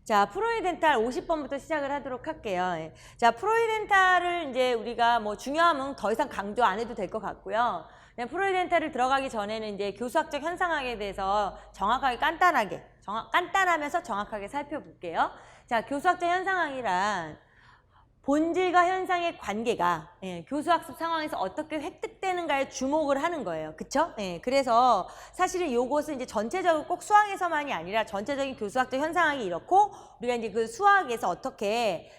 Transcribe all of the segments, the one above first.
자, 프로이덴탈 50번부터 시작을 하도록 할게요. 예. 자, 프로이덴탈을 이제 우리가 뭐 중요함은 더 이상 강조 안 해도 될 것 같고요. 그냥 프로이덴탈을 들어가기 전에는 이제 교수학적 현상학에 대해서 정확하게 간단하면서 정확하게 살펴볼게요. 자, 교수학적 현상학이란 본질과 현상의 관계가 교수학습 상황에서 어떻게 획득되는가에 주목을 하는 거예요. 그쵸? 그래서 사실은 요것은 이제 전체적으로 꼭 수학에서만이 아니라 전체적인 교수학적 현상학이 이렇고 우리가 이제 그 수학에서 어떻게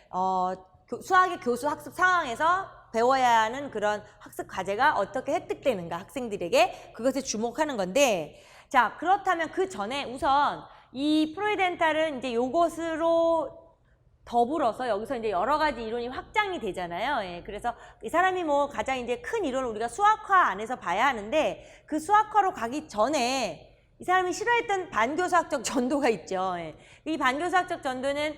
수학의 교수학습 상황에서 배워야 하는 그런 학습 과제가 어떻게 획득되는가 학생들에게 그것에 주목하는 건데 자 그렇다면 그 전에 우선 이 프로이덴탈은 이제 요것으로 더불어서 여기서 이제 여러 가지 이론이 확장이 되잖아요. 예, 그래서 이 사람이 뭐 가장 이제 큰 이론을 우리가 수학화 안에서 봐야 하는데 그 수학화로 가기 전에 이 사람이 싫어했던 반교수학적 전도가 있죠. 예. 이 반교수학적 전도는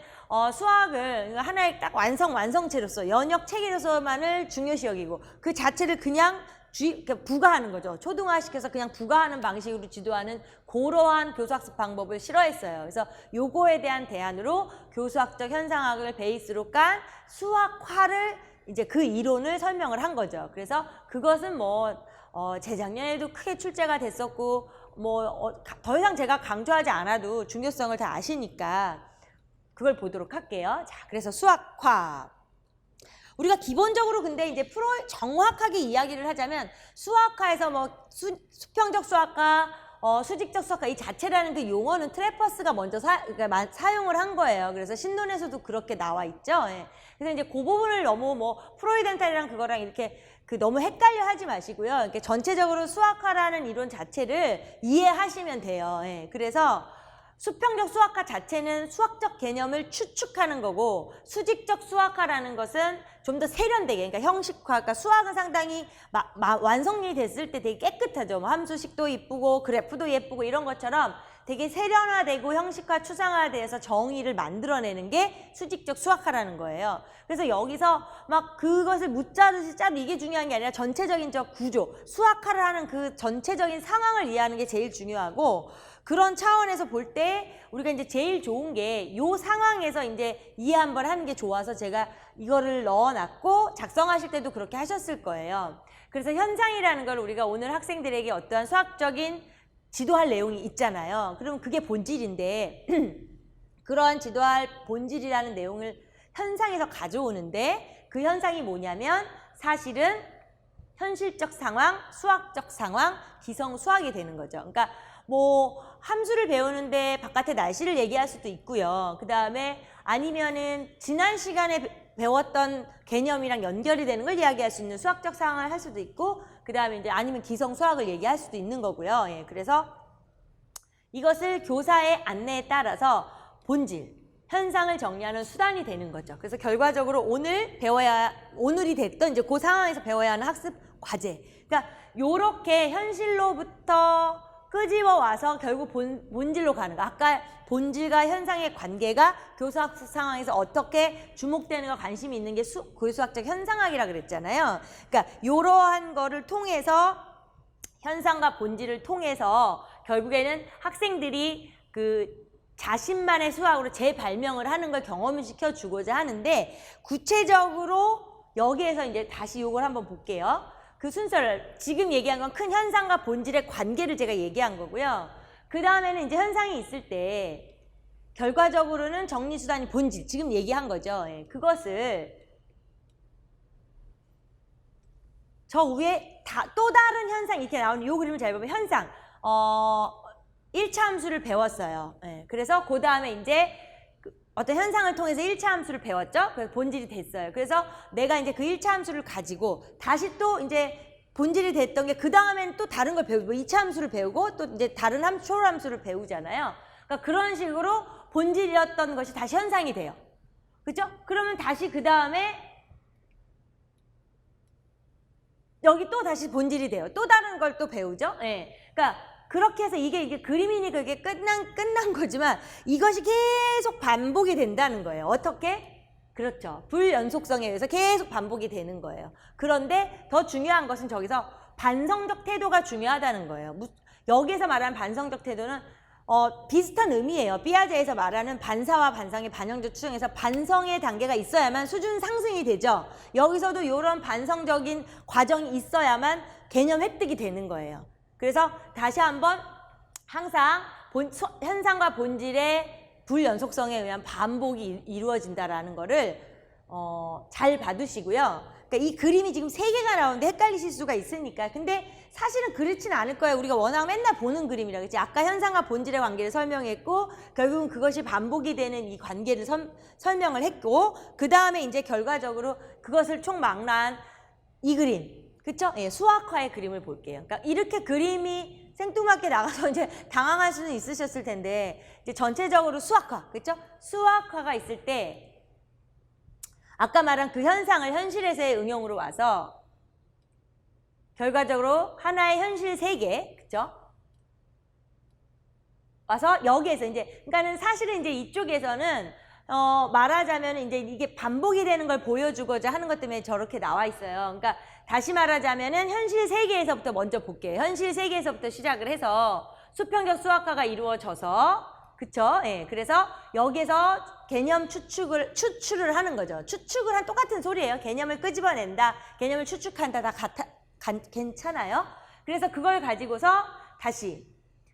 수학을 하나의 딱 완성체로서 연역 체계로서만을 중요시 여기고 그 자체를 그냥 부가하는 거죠. 초등화시켜서 그냥 부가하는 방식으로 지도하는 그러한 교수학습 방법을 싫어했어요. 그래서 요거에 대한 대안으로 교수학적 현상학을 베이스로 깐 수학화를 이제 그 이론을 설명을 한 거죠. 그래서 그것은 뭐 재작년에도 크게 출제가 됐었고 뭐 더 이상 제가 강조하지 않아도 중요성을 다 아시니까 그걸 보도록 할게요. 자, 그래서 수학화. 우리가 기본적으로 근데 이제 정확하게 이야기를 하자면 수학화에서 뭐 수평적 수학과 수직적 수학과 이 자체라는 그 용어는 트래퍼스가 먼저 사용을 한 거예요. 그래서 신론에서도 그렇게 나와 있죠. 예. 그래서 이제 그 부분을 너무 뭐 프로이덴탈이랑 그거랑 이렇게 너무 헷갈려 하지 마시고요. 이렇게 전체적으로 수학화라는 이론 자체를 이해하시면 돼요. 예. 그래서 수평적 수학화 자체는 수학적 개념을 추측하는 거고 수직적 수학화라는 것은 좀 더 세련되게 그러니까 형식화 그러니까 수학은 상당히 완성이 됐을 때 되게 깨끗하죠. 뭐 함수식도 이쁘고 그래프도 예쁘고 이런 것처럼 되게 세련화되고 형식화 추상화돼서 정의를 만들어내는 게 수직적 수학화라는 거예요. 그래서 여기서 막 그것을 묻자듯이 짜도 이게 중요한 게 아니라 전체적인 저 구조 수학화를 하는 그 전체적인 상황을 이해하는 게 제일 중요하고 그런 차원에서 볼 때 우리가 이제 제일 좋은 게 요 상황에서 이제 이해 한번 하는 게 좋아서 제가 이거를 넣어놨고 작성하실 때도 그렇게 하셨을 거예요. 그래서 현상이라는 걸 우리가 오늘 학생들에게 어떠한 수학적인 지도할 내용이 있잖아요. 그럼 그게 본질인데 그러한 지도할 본질이라는 내용을 현상에서 가져오는데 그 현상이 뭐냐면 사실은 현실적 상황, 수학적 상황, 기성 수학이 되는 거죠. 그러니까 뭐 함수를 배우는데 바깥에 날씨를 얘기할 수도 있고요. 그 다음에 아니면은 지난 시간에 배웠던 개념이랑 연결이 되는 걸 이야기할 수 있는 수학적 상황을 할 수도 있고 그 다음에 이제 아니면 기성 수학을 얘기할 수도 있는 거고요. 예, 그래서 이것을 교사의 안내에 따라서 본질, 현상을 정리하는 수단이 되는 거죠. 그래서 결과적으로 오늘이 됐던 이제 그 상황에서 배워야 하는 학습 과제. 그러니까 요렇게 현실로부터 끄집어 와서 결국 본질로 가는 거. 아까 본질과 현상의 관계가 교수학습 상황에서 어떻게 주목되는가 관심이 있는 게 교수학적 현상학이라 그랬잖아요. 그러니까 이러한 거를 통해서 현상과 본질을 통해서 결국에는 학생들이 그 자신만의 수학으로 재발명을 하는 걸 경험을 시켜주고자 하는데 구체적으로 여기에서 이제 다시 이걸 한번 볼게요. 그 순서를 지금 얘기한 건 큰 현상과 본질의 관계를 제가 얘기한 거고요. 그 다음에는 이제 현상이 있을 때 결과적으로는 정리수단이 본질, 지금 얘기한 거죠. 예, 그것을 저 위에 또 다른 현상 이렇게 나오는 이 그림을 잘 보면 현상 1차 함수를 배웠어요. 예, 그래서 그 다음에 이제 어떤 현상을 통해서 1차 함수를 배웠죠? 그래서 본질이 됐어요. 그래서 내가 이제 그 1차 함수를 가지고 다시 또 이제 본질이 됐던 게 그 다음에는 또 다른 걸 배우고 2차 함수를 배우고 또 이제 다른 초월 함수를 배우잖아요. 그러니까 그런 식으로 본질이었던 것이 다시 현상이 돼요. 그죠? 그러면 다시 그 다음에 여기 또 다시 본질이 돼요. 또 다른 걸 또 배우죠? 예. 그러니까 그렇게 해서 이게 그림이니까 이게 끝난 거지만 이것이 계속 반복이 된다는 거예요. 어떻게? 그렇죠. 불연속성에 의해서 계속 반복이 되는 거예요. 그런데 더 중요한 것은 저기서 반성적 태도가 중요하다는 거예요. 여기에서 말하는 반성적 태도는 비슷한 의미예요. 삐아제에서 말하는 반사와 반성의 반영적 추정에서 반성의 단계가 있어야만 수준 상승이 되죠. 여기서도 이런 반성적인 과정이 있어야만 개념 획득이 되는 거예요. 그래서 다시 한번 항상 현상과 본질의 불연속성에 의한 반복이 이루어진다라는 거를 잘 봐두시고요. 그러니까 이 그림이 지금 3개가 나오는데 헷갈리실 수가 있으니까. 근데 사실은 그렇지는 않을 거예요. 우리가 워낙 맨날 보는 그림이라 그랬지. 아까 현상과 본질의 관계를 설명했고 결국은 그것이 반복이 되는 이 관계를 설명을 했고 그 다음에 이제 결과적으로 그것을 총망라한 이 그림. 그쵸? 예, 수학화의 그림을 볼게요. 그러니까 이렇게 그림이 생뚱맞게 나가서 이제 당황할 수는 있으셨을 텐데 이제 전체적으로 수학화. 그쵸? 수학화가 있을 때 아까 말한 그 현상을 현실에서의 응용으로 와서 결과적으로 하나의 현실 세계, 그죠? 와서 여기에서 이제, 그러니까는 사실은 이제 이쪽에서는 말하자면 이제 이게 반복이 되는 걸 보여주고자 하는 것 때문에 저렇게 나와 있어요. 그러니까 다시 말하자면은 현실 세계에서부터 먼저 볼게요. 현실 세계에서부터 시작을 해서 수평적 수학화가 이루어져서, 그쵸? 예, 그래서 여기에서 개념 추출을 하는 거죠. 추측을 한 똑같은 소리예요. 개념을 끄집어낸다, 개념을 추측한다, 다 괜찮아요? 그래서 그걸 가지고서 다시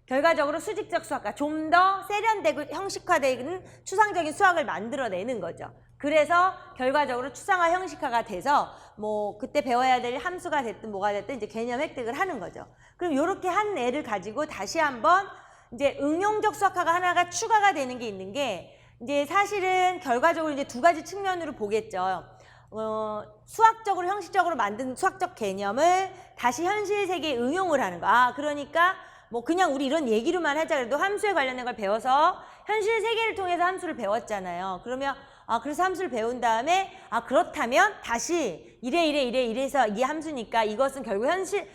결과적으로 수직적 수학과 좀 더 세련되고 형식화된 추상적인 수학을 만들어내는 거죠. 그래서 결과적으로 추상화 형식화가 돼서 뭐 그때 배워야 될 함수가 됐든 뭐가 됐든 이제 개념 획득을 하는 거죠. 그럼 이렇게 한 애를 가지고 다시 한번 이제 응용적 수학화가 하나가 추가가 되는 게 있는 게 이제 사실은 결과적으로 이제 2가지 측면으로 보겠죠. 수학적으로 형식적으로 만든 수학적 개념을 다시 현실 세계에 응용을 하는 거. 그러니까 뭐 그냥 우리 이런 얘기로만 하자 그래도 함수에 관련된 걸 배워서 현실 세계를 통해서 함수를 배웠잖아요. 그러면 그래서 함수를 배운 다음에 그렇다면 다시 이래서 이 함수니까 이것은 결국 현실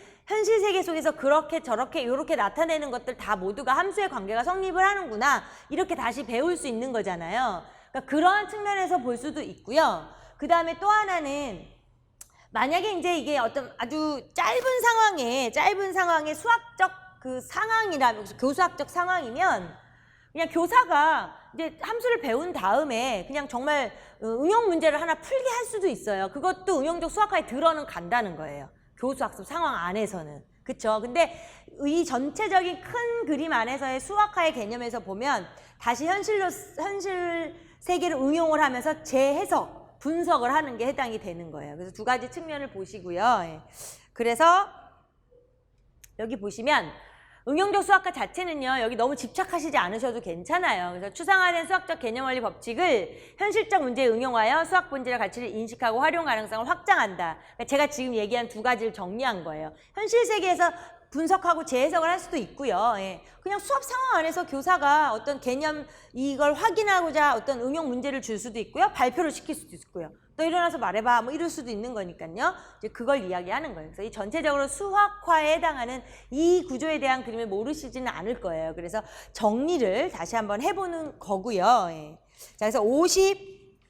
세계 속에서 그렇게 저렇게 이렇게 나타내는 것들 다 모두가 함수의 관계가 성립을 하는구나. 이렇게 다시 배울 수 있는 거잖아요. 그러니까 그러한 측면에서 볼 수도 있고요. 그 다음에 또 하나는 만약에 이제 이게 어떤 아주 짧은 상황에 수학적 그 상황이라면 교수학적 상황이면 그냥 교사가 이제 함수를 배운 다음에 그냥 정말 응용 문제를 하나 풀게 할 수도 있어요. 그것도 응용적 수학화에 들어는 간다는 거예요. 교수학습 상황 안에서는. 그쵸? 근데 이 전체적인 큰 그림 안에서의 수학화의 개념에서 보면 다시 현실 세계를 응용을 하면서 재해석, 분석을 하는 게 해당이 되는 거예요. 그래서 2가지 측면을 보시고요. 예. 그래서 여기 보시면 응용적 수학화 자체는요. 여기 너무 집착하시지 않으셔도 괜찮아요. 그래서 추상화된 수학적 개념 원리 법칙을 현실적 문제에 응용하여 수학 본질의 가치를 인식하고 활용 가능성을 확장한다. 그러니까 제가 지금 얘기한 2가지를 정리한 거예요. 현실 세계에서 분석하고 재해석을 할 수도 있고요. 예. 그냥 수업 상황 안에서 교사가 어떤 개념 이걸 확인하고자 어떤 응용 문제를 줄 수도 있고요. 발표를 시킬 수도 있고요. 또 일어나서 말해봐 뭐 이럴 수도 있는 거니까요. 이제 그걸 이야기하는 거예요. 그래서 이 전체적으로 수학화에 해당하는 이 구조에 대한 그림을 모르시지는 않을 거예요. 그래서 정리를 다시 한번 해보는 거고요. 예. 자, 그래서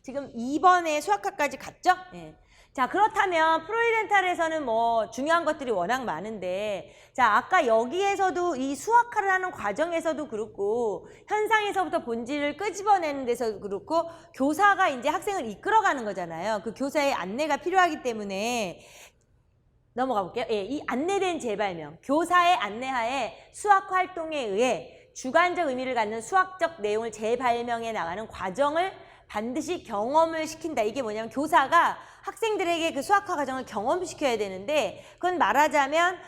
지금 2번에 수학화까지 갔죠? 예. 자, 그렇다면 프로이덴탈에서는 뭐 중요한 것들이 워낙 많은데 자, 아까 여기에서도 이 수학화를 하는 과정에서도 그렇고 현상에서부터 본질을 끄집어내는 데서 그렇고 교사가 이제 학생을 이끌어가는 거잖아요. 그 교사의 안내가 필요하기 때문에 넘어가 볼게요. 예, 이 안내된 재발명, 교사의 안내하에 수학 활동에 의해 주관적 의미를 갖는 수학적 내용을 재발명해 나가는 과정을 반드시 경험을 시킨다. 이게 뭐냐면 교사가 학생들에게 그 수학화 과정을 경험시켜야 되는데 그건 말하자면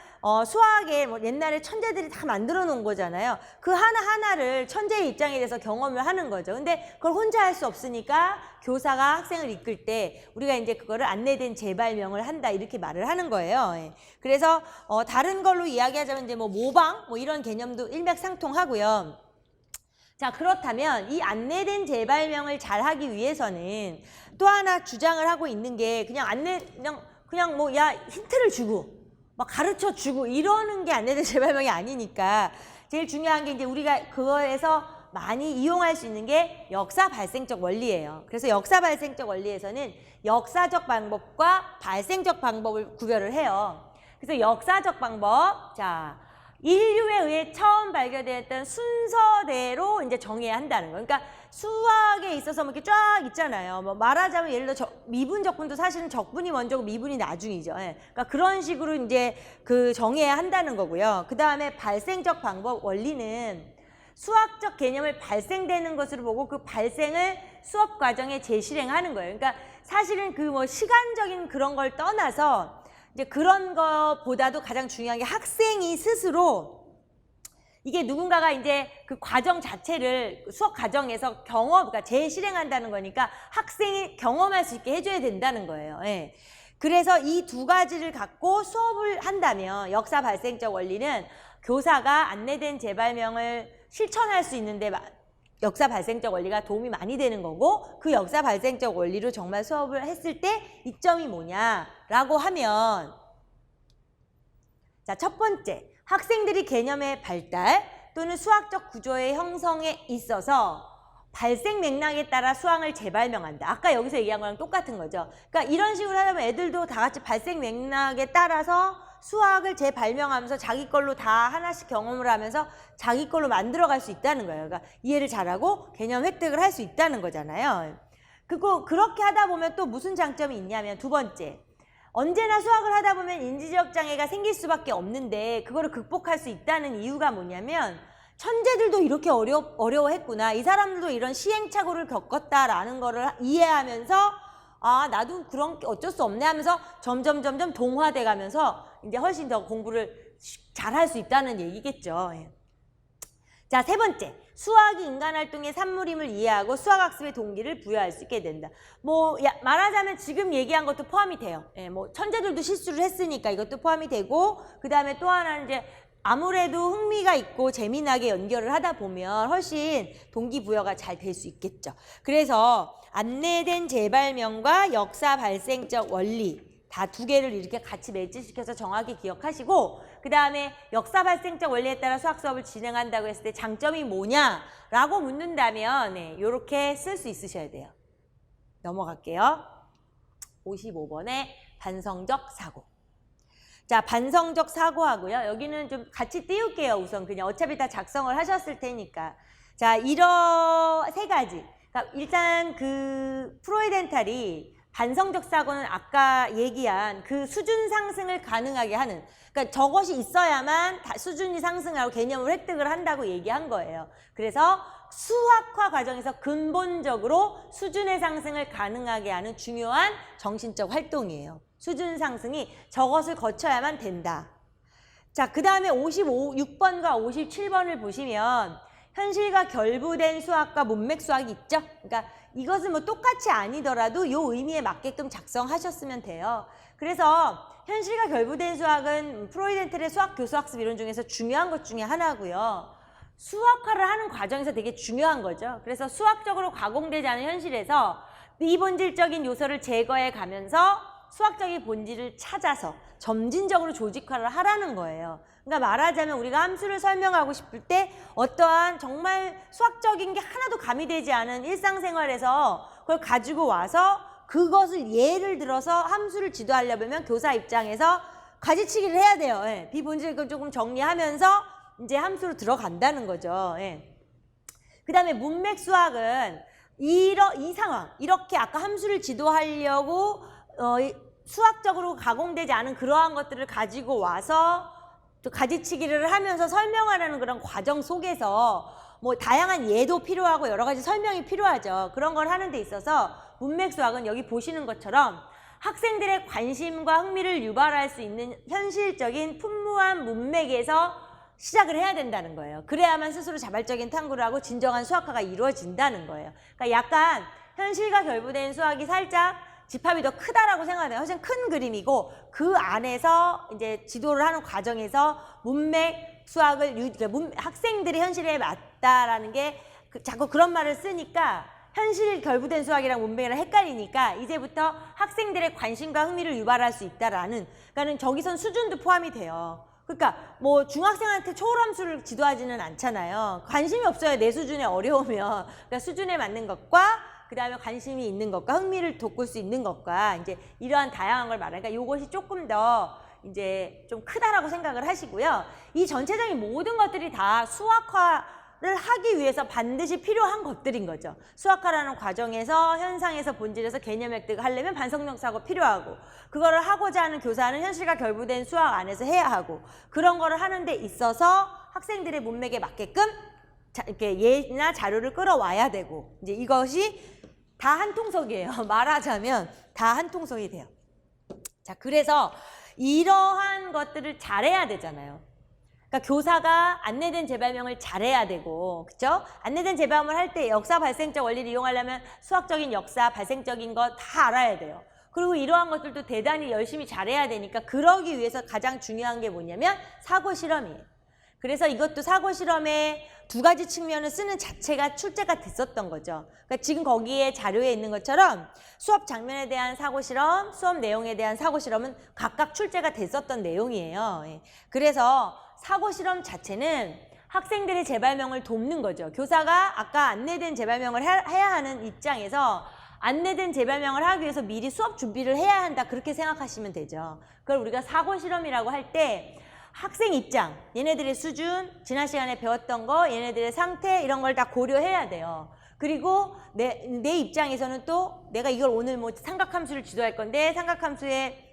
수학에 뭐 옛날에 천재들이 다 만들어 놓은 거잖아요. 그 하나하나를 천재의 입장에 대해서 경험을 하는 거죠. 근데 그걸 혼자 할 수 없으니까 교사가 학생을 이끌 때 우리가 이제 그거를 안내된 재발명을 한다 이렇게 말을 하는 거예요. 예. 그래서 다른 걸로 이야기하자면 이제 뭐 모방 뭐 이런 개념도 일맥상통하고요. 자, 그렇다면 이 안내된 재발명을 잘 하기 위해서는 또 하나 주장을 하고 있는 게 그냥 뭐 야 힌트를 주고 막 가르쳐 주고 이러는 게 안내된 재발명이 아니니까 제일 중요한 게 이제 우리가 그거에서 많이 이용할 수 있는 게 역사 발생적 원리예요. 그래서 역사 발생적 원리에서는 역사적 방법과 발생적 방법을 구별을 해요. 그래서 역사적 방법, 자, 인류에 의해 처음 발견되었던 순서대로 이제 정해야 한다는 거예요. 그러니까 수학에 있어서 뭐 이렇게 쫙 있잖아요. 뭐 말하자면 예를 들어 미분 적분도 사실은 적분이 먼저고 미분이 나중이죠. 예. 그러니까 그런 식으로 이제 그 정해야 한다는 거고요. 그 다음에 발생적 방법 원리는 수학적 개념을 발생되는 것으로 보고 그 발생을 수업 과정에 재실행하는 거예요. 그러니까 사실은 그 뭐 시간적인 그런 걸 떠나서 이제 그런 것보다도 가장 중요한 게 학생이 스스로 이게 누군가가 이제 그 과정 자체를 수업 과정에서 그러니까 재실행한다는 거니까 학생이 경험할 수 있게 해줘야 된다는 거예요. 예. 그래서 이 두 가지를 갖고 수업을 한다면 역사 발생적 원리는 교사가 안내된 재발명을 실천할 수 있는데 역사 발생적 원리가 도움이 많이 되는 거고 그 역사 발생적 원리로 정말 수업을 했을 때 이점이 뭐냐라고 하면 자, 첫 번째, 학생들이 개념의 발달 또는 수학적 구조의 형성에 있어서 발생 맥락에 따라 수학을 재발명한다. 아까 여기서 얘기한 거랑 똑같은 거죠. 그러니까 이런 식으로 하다 보면 애들도 다 같이 발생 맥락에 따라서 수학을 재발명하면서 자기 걸로 다 하나씩 경험을 하면서 자기 걸로 만들어갈 수 있다는 거예요. 그러니까 이해를 잘하고 개념 획득을 할 수 있다는 거잖아요. 그리고 그렇게 하다 보면 또 무슨 장점이 있냐면 두 번째, 언제나 수학을 하다 보면 인지적 장애가 생길 수밖에 없는데 그거를 극복할 수 있다는 이유가 뭐냐면 천재들도 이렇게 어려워했구나. 이 사람들도 이런 시행착오를 겪었다라는 거를 이해하면서 아, 나도 그런 게 어쩔 수 없네 하면서 점점 동화돼 가면서 이제 훨씬 더 공부를 잘할 수 있다는 얘기겠죠. 예. 자, 세 번째. 수학이 인간 활동의 산물임을 이해하고 수학학습의 동기를 부여할 수 있게 된다. 뭐 말하자면 지금 얘기한 것도 포함이 돼요. 예, 뭐 천재들도 실수를 했으니까 이것도 포함이 되고 그 다음에 또 하나는 이제 아무래도 흥미가 있고 재미나게 연결을 하다 보면 훨씬 동기부여가 잘 될 수 있겠죠. 그래서 안내된 재발명과 역사 발생적 원리 다 두 개를 이렇게 같이 매치시켜서 정확히 기억하시고 그 다음에 역사 발생적 원리에 따라 수학 수업을 진행한다고 했을 때 장점이 뭐냐라고 묻는다면 네, 이렇게 쓸 수 있으셔야 돼요. 넘어갈게요. 55번에 반성적 사고. 자, 반성적 사고하고요. 여기는 좀 같이 띄울게요. 우선 그냥 어차피 다 작성을 하셨을 테니까. 자, 이런 세 가지. 그러니까 일단 그 프로이덴탈이 반성적 사고는 아까 얘기한 그 수준 상승을 가능하게 하는, 그러니까 저것이 있어야만 수준이 상승하고 개념을 획득을 한다고 얘기한 거예요. 그래서 수학화 과정에서 근본적으로 수준의 상승을 가능하게 하는 중요한 정신적 활동이에요. 수준 상승이 저것을 거쳐야만 된다. 자, 그 다음에 6번과 57번을 보시면 현실과 결부된 수학과 문맥 수학이 있죠. 그러니까 이것은 뭐 똑같이 아니더라도 이 의미에 맞게끔 작성하셨으면 돼요. 그래서 현실과 결부된 수학은 프로이덴탈의 수학 교수 학습 이론 중에서 중요한 것 중에 하나고요. 수학화를 하는 과정에서 되게 중요한 거죠. 그래서 수학적으로 가공되지 않은 현실에서 비본질적인 요소를 제거해 가면서 수학적인 본질을 찾아서 점진적으로 조직화를 하라는 거예요. 그러니까 말하자면 우리가 함수를 설명하고 싶을 때 어떠한 정말 수학적인 게 하나도 가미되지 않은 일상생활에서 그걸 가지고 와서 그것을 예를 들어서 함수를 지도하려면 교사 입장에서 가지치기를 해야 돼요. 예. 비본질을 조금 정리하면서 이제 함수로 들어간다는 거죠. 예. 그 다음에 문맥 수학은 이 상황, 이렇게 아까 함수를 지도하려고 수학적으로 가공되지 않은 그러한 것들을 가지고 와서 또 가지치기를 하면서 설명하려는 그런 과정 속에서 뭐 다양한 예도 필요하고 여러 가지 설명이 필요하죠. 그런 걸 하는 데 있어서 문맥 수학은 여기 보시는 것처럼 학생들의 관심과 흥미를 유발할 수 있는 현실적인 풍부한 문맥에서 시작을 해야 된다는 거예요. 그래야만 스스로 자발적인 탐구를 하고 진정한 수학화가 이루어진다는 거예요. 그러니까 약간 현실과 결부된 수학이 살짝 집합이 더 크다라고 생각해요. 훨씬 큰 그림이고 그 안에서 이제 지도를 하는 과정에서 문맥 수학을 학생들이 현실에 맞다라는 게 자꾸 그런 말을 쓰니까 현실 결부된 수학이랑 문맥이랑 헷갈리니까 이제부터 학생들의 관심과 흥미를 유발할 수 있다라는, 그러니까는 저기선 수준도 포함이 돼요. 그러니까 뭐 중학생한테 초월함수를 지도하지는 않잖아요. 관심이 없어요. 내 수준에 어려우면. 그러니까 수준에 맞는 것과 그 다음에 관심이 있는 것과 흥미를 돋굴 수 있는 것과 이제 이러한 다양한 걸 말하니까 이것이 조금 더 이제 좀 크다라고 생각을 하시고요. 이 전체적인 모든 것들이 다 수학화를 하기 위해서 반드시 필요한 것들인 거죠. 수학화라는 과정에서 현상에서 본질에서 개념 획득을 하려면 반성력 사고 필요하고, 그거를 하고자 하는 교사는 현실과 결부된 수학 안에서 해야 하고, 그런 거를 하는 데 있어서 학생들의 문맥에 맞게끔 이렇게 예나 자료를 끌어와야 되고, 이제 이것이 다 한 통속이에요. 말하자면 다 한 통속이 돼요. 자, 그래서 이러한 것들을 잘해야 되잖아요. 그러니까 교사가 안내된 재발명을 잘해야 되고, 그렇죠? 안내된 재발명을 할 때 역사 발생적 원리를 이용하려면 수학적인 역사, 발생적인 거 다 알아야 돼요. 그리고 이러한 것들도 대단히 열심히 잘해야 되니까, 그러기 위해서 가장 중요한 게 뭐냐면 사고 실험이에요. 그래서 이것도 사고 실험의 두 가지 측면을 쓰는 자체가 출제가 됐었던 거죠. 그러니까 지금 거기에 자료에 있는 것처럼 수업 장면에 대한 사고 실험, 수업 내용에 대한 사고 실험은 각각 출제가 됐었던 내용이에요. 예. 그래서 사고 실험 자체는 학생들의 재발명을 돕는 거죠. 교사가 아까 안내된 재발명을 해야 하는 입장에서 안내된 재발명을 하기 위해서 미리 수업 준비를 해야 한다, 그렇게 생각하시면 되죠. 그걸 우리가 사고 실험이라고 할 때 학생 입장, 얘네들의 수준, 지난 시간에 배웠던 거, 얘네들의 상태, 이런 걸 다 고려해야 돼요. 그리고 내 입장에서는 또 내가 이걸 오늘 뭐 삼각함수를 지도할 건데, 삼각함수의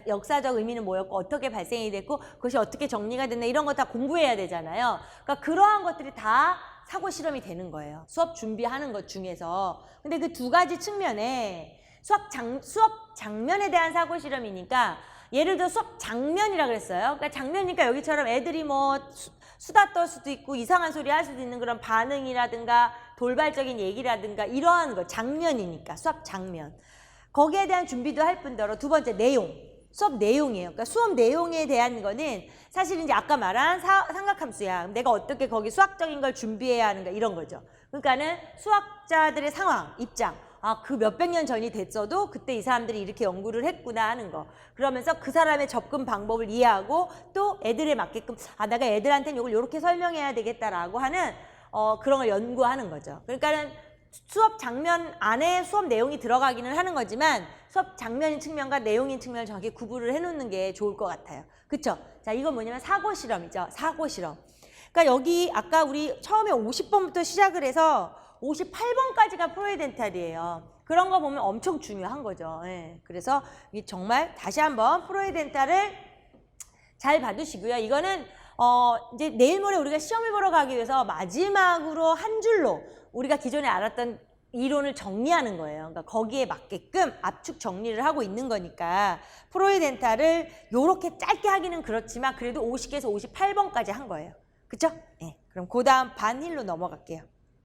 역사적 의미는 뭐였고 어떻게 발생이 됐고 그것이 어떻게 정리가 됐나, 이런 거 다 공부해야 되잖아요. 그러니까 그러한 것들이 다 사고 실험이 되는 거예요. 수업 준비하는 것 중에서. 근데 그 두 가지 측면에 수업 장면에 대한 사고 실험이니까, 예를 들어 수업 장면이라 그랬어요. 그러니까 장면이니까 여기처럼 애들이 뭐 수다 떨 수도 있고 이상한 소리 할 수도 있는 그런 반응이라든가 돌발적인 얘기라든가 이러한 거 장면이니까 수업 장면. 거기에 대한 준비도 할 뿐더러 두 번째 내용. 수업 내용이에요. 그러니까 수업 내용에 대한 거는 사실 이제 아까 말한 삼각함수야. 내가 어떻게 거기 수학적인 걸 준비해야 하는가, 이런 거죠. 그러니까는 수학자들의 상황, 입장. 아, 그 몇백 년 전이 됐어도 그때 이 사람들이 이렇게 연구를 했구나 하는 거. 그러면서 그 사람의 접근 방법을 이해하고 또 애들에 맞게끔, 아, 내가 애들한테는 이걸 이렇게 설명해야 되겠다라고 하는 그런 걸 연구하는 거죠. 그러니까는 수업 장면 안에 수업 내용이 들어가기는 하는 거지만 수업 장면인 측면과 내용인 측면을 정확히 구분을 해놓는 게 좋을 것 같아요. 그쵸? 자, 이건 뭐냐면 사고 실험이죠. 사고 실험. 그러니까 여기 아까 우리 처음에 50번부터 시작을 해서 58번까지가 프로이덴탈이에요. 그런 거 보면 엄청 중요한 거죠. 예. 그래서 정말 다시 한번 프로이덴탈을 잘 봐두시고요. 이거는 이제 내일 모레 우리가 시험을 보러 가기 위해서 마지막으로 한 줄로 우리가 기존에 알았던 이론을 정리하는 거예요. 그러니까 거기에 맞게끔 압축 정리를 하고 있는 거니까 프로이덴탈을 요렇게 짧게 하기는 그렇지만 그래도 50개에서 58번까지 한 거예요. 그쵸? 예. 그럼 그 다음 반힐로 넘어갈게요.